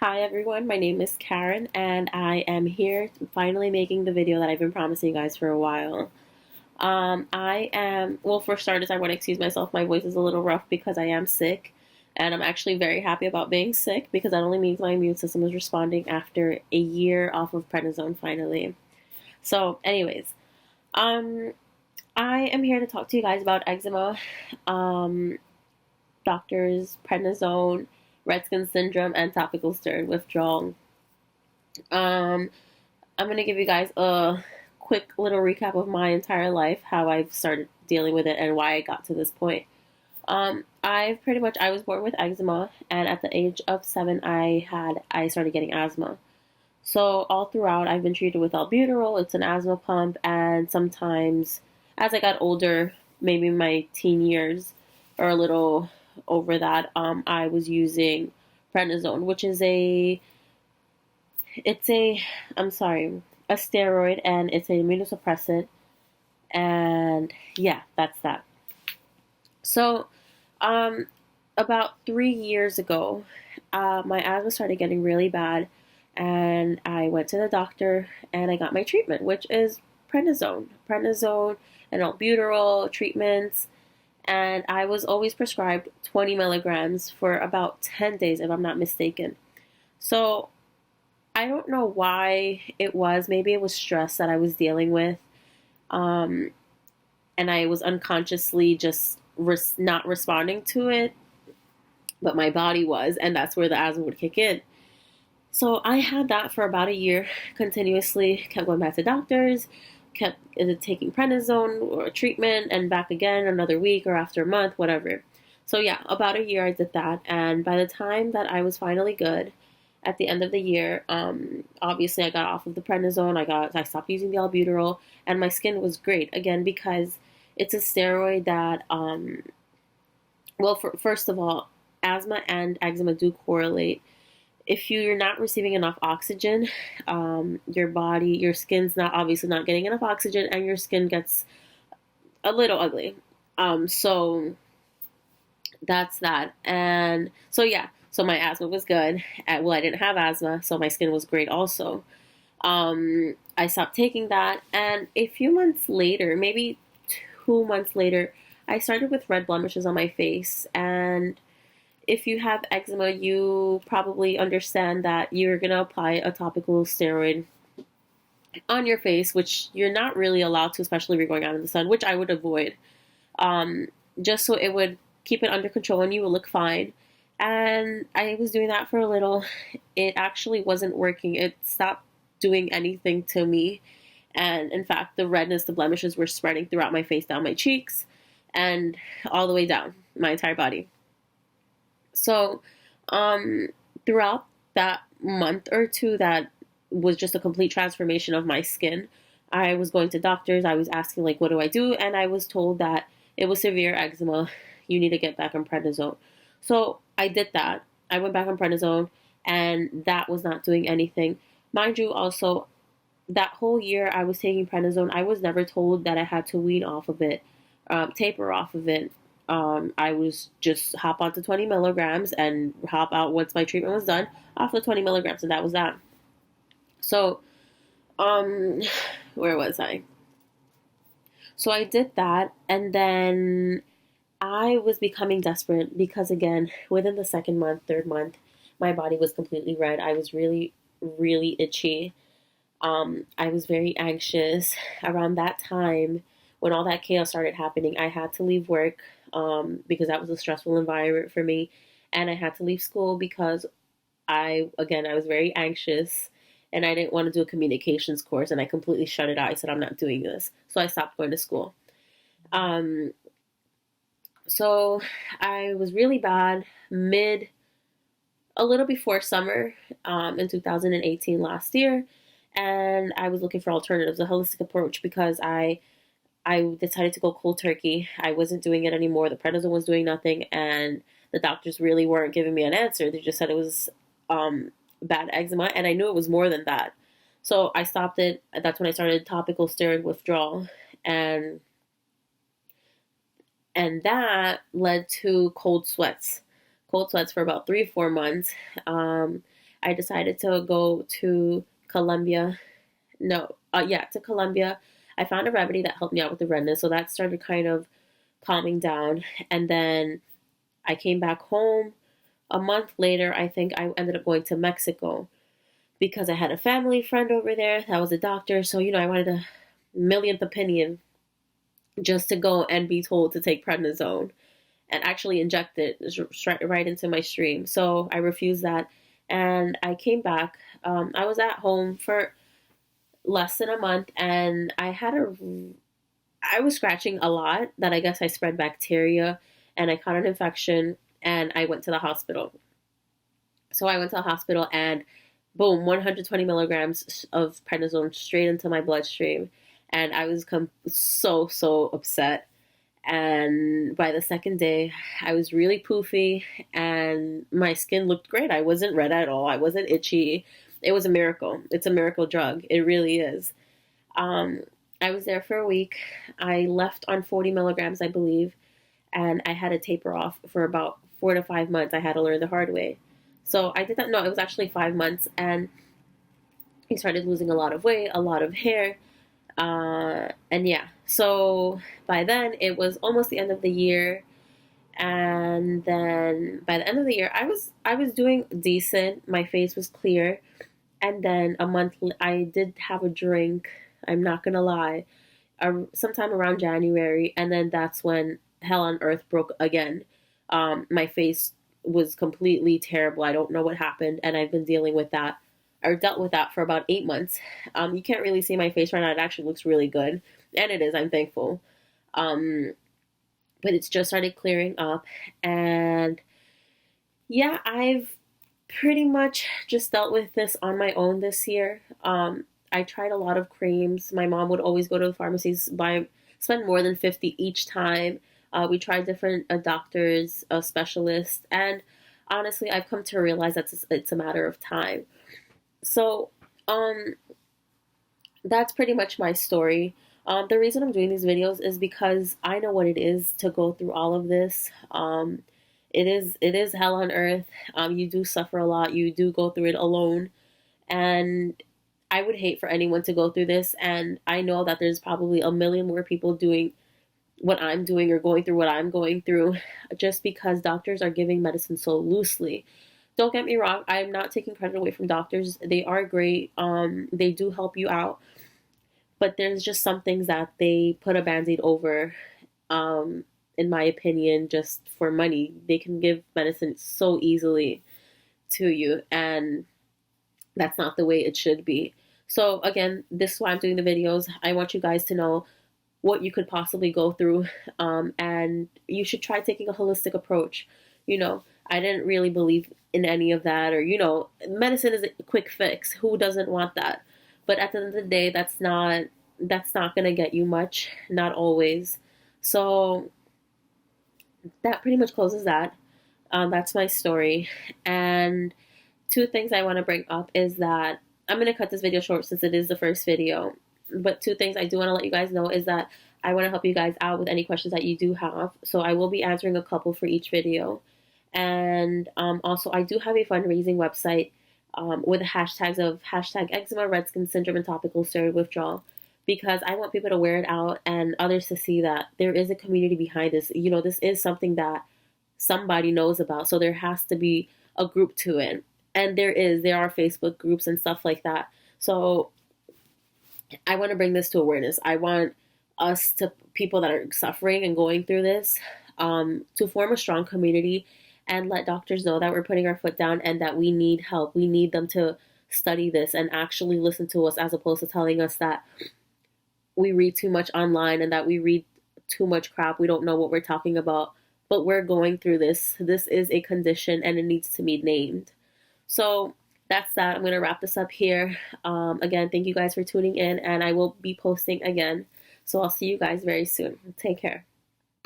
Hi everyone, my name is Karen and I am here finally making the video that I've been promising you guys for a while. Well, for starters, I want to excuse myself. My voice is a little rough because I am sick, and I'm actually very happy about being sick because that only means my immune system is responding after a year off of prednisone finally. So, anyways, um, I am here to talk to you guys about eczema, um, doctors, prednisone, red skin syndrome, and topical steroid withdrawal. Um, I'm going to give you guys a quick little recap of my entire life, how I've started dealing with it, and why I got to this point. I was born with eczema, and at the age of 7, I started getting asthma. So all throughout, I've been treated with albuterol. It's an asthma pump, and sometimes, as I got older, maybe my teen years or a little over that, I was using prednisone, which is it's a, I'm sorry, a steroid, and it's an immunosuppressant, and yeah, that's that. So, um, about 3 years ago, my asthma started getting really bad, and I went to the doctor and I got my treatment, which is prednisone and albuterol treatments, and I was always prescribed 20 milligrams for about 10 days, if I'm not mistaken. So I don't know why it was. Maybe it was stress that I was dealing with. Um, and I was unconsciously just not responding to it, but my body was, and that's where the asthma would kick in. So I had that for about a year continuously, kept going back to doctors, kept taking prednisone or treatment, and back again another week or after a month, whatever. So yeah, about a year I did that, and by the time that I was finally good, at the end of the year, obviously I got off of the prednisone. I stopped using the albuterol, and my skin was great again because it's a steroid that first of all, asthma and eczema do correlate. If you're not receiving enough oxygen, your skin's not obviously not getting enough oxygen, and your skin gets a little ugly. So that's that. And so yeah, so my asthma was good. Well, I didn't have asthma, so my skin was great also. I stopped taking that, and a few months later, maybe 2 months later, I started with red blemishes on my face. And if you have eczema, you probably understand that you're going to apply a topical steroid on your face, which you're not really allowed to, especially if you're going out in the sun, which I would avoid, um, just so it would keep it under control and you will look fine. And I was doing that for a little. It actually wasn't working. It stopped doing anything to me. And in fact, the redness, the blemishes were spreading throughout my face, down my cheeks, and all the way down my entire body. So, throughout that month or two, that was just a complete transformation of my skin. I was going to doctors. I was asking, like, what do I do? And I was told that it was severe eczema. You need to get back on prednisone. So I did that. I went back on prednisone, and that was not doing anything. Mind you, also, that whole year I was taking prednisone, I was never told that I had to wean off of it, taper off of it. I was just hop onto 20 milligrams and hop out once my treatment was done off the 20 milligrams, and that was that. So, um, where was I? So I did that, and then I was becoming desperate because, again, within the second month, third month, my body was completely red. I was really, really itchy. I was very anxious. Around that time, when all that chaos started happening, I had to leave work because that was a stressful environment for me. And I had to leave school because I was very anxious and I didn't want to do a communications course, and I completely shut it out. I said, I'm not doing this. So I stopped going to school. Um, so I was really bad a little before summer in 2018 last year, and I was looking for alternatives, a holistic approach, because I decided to go cold turkey. I wasn't doing it anymore. The prednisone was doing nothing, and the doctors really weren't giving me an answer. They just said it was bad eczema, and I knew it was more than that. So I stopped it. That's when I started topical steroid withdrawal, and that led to cold sweats for about 3 or 4 months. I decided to go to Colombia. No, yeah, to Colombia. I found a remedy that helped me out with the redness, so that started kind of calming down. And then I came back home. A month later, I think I ended up going to Mexico because I had a family friend over there that was a doctor. So, I wanted a millionth opinion just to go and be told to take prednisone and actually inject it right into my stream. So I refused that. And I came back. I was at home for less than a month, and I was scratching a lot that I guess I spread bacteria, and I caught an infection, and I went to the hospital. So I went to the hospital, and boom, 120 milligrams of prednisone straight into my bloodstream. And I was so upset. And by the second day, I was really poofy, and my skin looked great. I wasn't red at all. I wasn't itchy. It was a miracle. It's a miracle drug. It really is. I was there for a week. I left on 40 milligrams, I believe, and I had to taper off for about 4 to 5 months. I had to learn the hard way. So I did that. No, it was actually 5 months, and I started losing a lot of weight, a lot of hair. And yeah, so by then it was almost the end of the year. And then by the end of the year, I was doing decent. My face was clear. And then a month, I did have a drink. I'm not gonna lie, sometime around January, and then that's when hell on earth broke again. My face was completely terrible. I don't know what happened, and I've been dealing with that, or dealt with that for about 8 months. You can't really see my face right now. It actually looks really good, and it is. I'm thankful. But it's just started clearing up, and yeah, I've pretty much just dealt with this on my own this year. I tried a lot of creams. My mom would always go to the pharmacies, spend more than 50 each time. We tried different doctors, specialists, and honestly, I've come to realize that it's a matter of time. So, that's pretty much my story. The reason I'm doing these videos is because I know what it is to go through all of this. It is hell on earth. You do suffer a lot. You do go through it alone, and I would hate for anyone to go through this. And I know that there's probably a million more people doing what I'm doing or going through what I'm going through, just because doctors are giving medicine so loosely. Don't get me wrong, I'm not taking credit away from doctors. They are great. They do help you out. But there's just some things that they put a band-aid over, in my opinion, just for money. They can give medicine so easily to you, and that's not the way it should be. So again, this is why I'm doing the videos. I want you guys to know what you could possibly go through, and you should try taking a holistic approach. I didn't really believe in any of that, or medicine is a quick fix. Who doesn't want that? But at the end of the day, that's not gonna get you much, not always. So that pretty much closes that. That's my story. And two things I want to bring up is that I'm going to cut this video short since it is the first video. But two things I do want to let you guys know is that I want to help you guys out with any questions that you do have. So I will be answering a couple for each video. And also, I do have a fundraising website with the hashtags of #eczema, red skin syndrome, and topical steroid withdrawal, because I want people to wear it out and others to see that there is a community behind this. This is something that somebody knows about, so there has to be a group to it. And there are Facebook groups and stuff like that. So I want to bring this to awareness. I want people that are suffering and going through this, to form a strong community and let doctors know that we're putting our foot down and that we need help. We need them to study this and actually listen to us, as opposed to telling us that we read too much online and that we read too much crap. We don't know what we're talking about, but we're going through this. This is a condition and it needs to be named. So that's that. I'm going to wrap this up here. Again, thank you guys for tuning in, and I will be posting again. So I'll see you guys very soon. Take care.